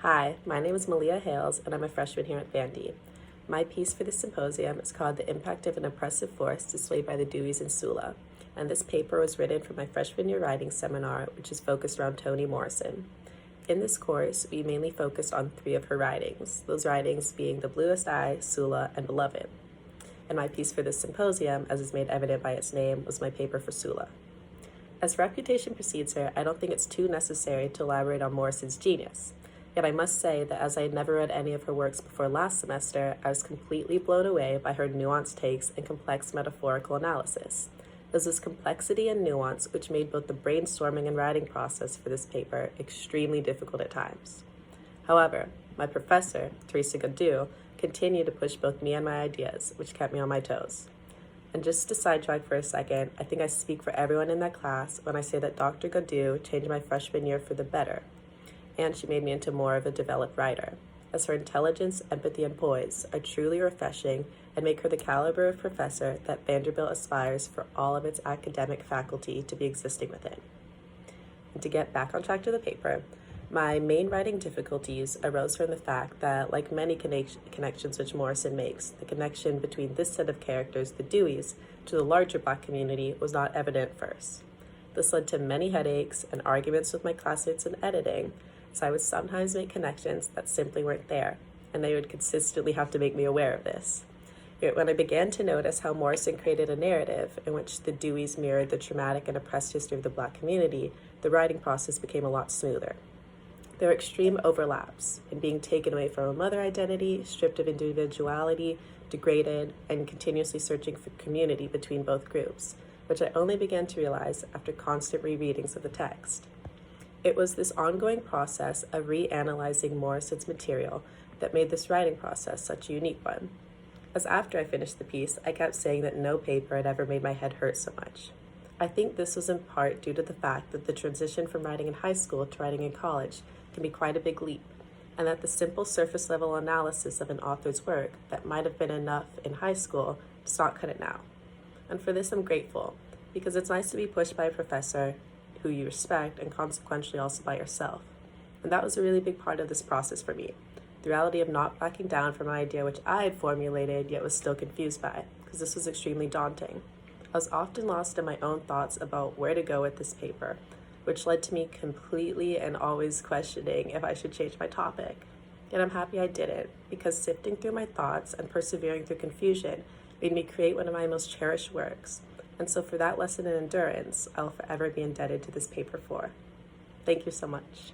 Hi, my name is Malia Hayles, and I'm a freshman here at Vandy. My piece for this symposium is called The Impact of an Oppressive Force Displayed by the Deweys in Sula, and this paper was written for my freshman year writing seminar, which is focused around Toni Morrison. In this course, we mainly focused on 3 of her writings, those writings being The Bluest Eye, Sula, and Beloved. And my piece for this symposium, as is made evident by its name, was my paper for Sula. As reputation precedes her, I don't think it's too necessary to elaborate on Morrison's genius. Yet I must say that as I had never read any of her works before last semester, I was completely blown away by her nuanced takes and complex metaphorical analysis. It was this complexity and nuance which made both the brainstorming and writing process for this paper extremely difficult at times. However, my professor, Teresa Godou, continued to push both me and my ideas, which kept me on my toes. And just to sidetrack for a second, I think I speak for everyone in that class when I say that Dr. Godou changed my freshman year for the better, and she made me into more of a developed writer, as her intelligence, empathy, and poise are truly refreshing and make her the caliber of professor that Vanderbilt aspires for all of its academic faculty to be existing within. And to get back on track to the paper, my main writing difficulties arose from the fact that, like many connections which Morrison makes, the connection between this set of characters, the Deweys, to the larger Black community was not evident at first. This led to many headaches and arguments with my classmates in editing, so I would sometimes make connections that simply weren't there, and they would consistently have to make me aware of this. Yet when I began to notice how Morrison created a narrative in which the Deweys mirrored the traumatic and oppressed history of the Black community, the writing process became a lot smoother. There are extreme overlaps in being taken away from a mother identity, stripped of individuality, degraded, and continuously searching for community between both groups, which I only began to realize after constant rereadings of the text. It was this ongoing process of reanalyzing Morrison's material that made this writing process such a unique one. As after I finished the piece, I kept saying that no paper had ever made my head hurt so much. I think this was in part due to the fact that the transition from writing in high school to writing in college can be quite a big leap, and that the simple surface-level analysis of an author's work that might have been enough in high school does not cut it now. And for this I'm grateful, because it's nice to be pushed by a professor who you respect and consequently also by yourself. And that was a really big part of this process for me, the reality of not backing down from an idea which I had formulated yet was still confused by, because this was extremely daunting. I was often lost in my own thoughts about where to go with this paper, which led to me completely and always questioning if I should change my topic. Yet I'm happy I didn't, because sifting through my thoughts and persevering through confusion made me create one of my most cherished works. And so for that lesson in endurance, I'll forever be indebted to this paper for. Thank you so much.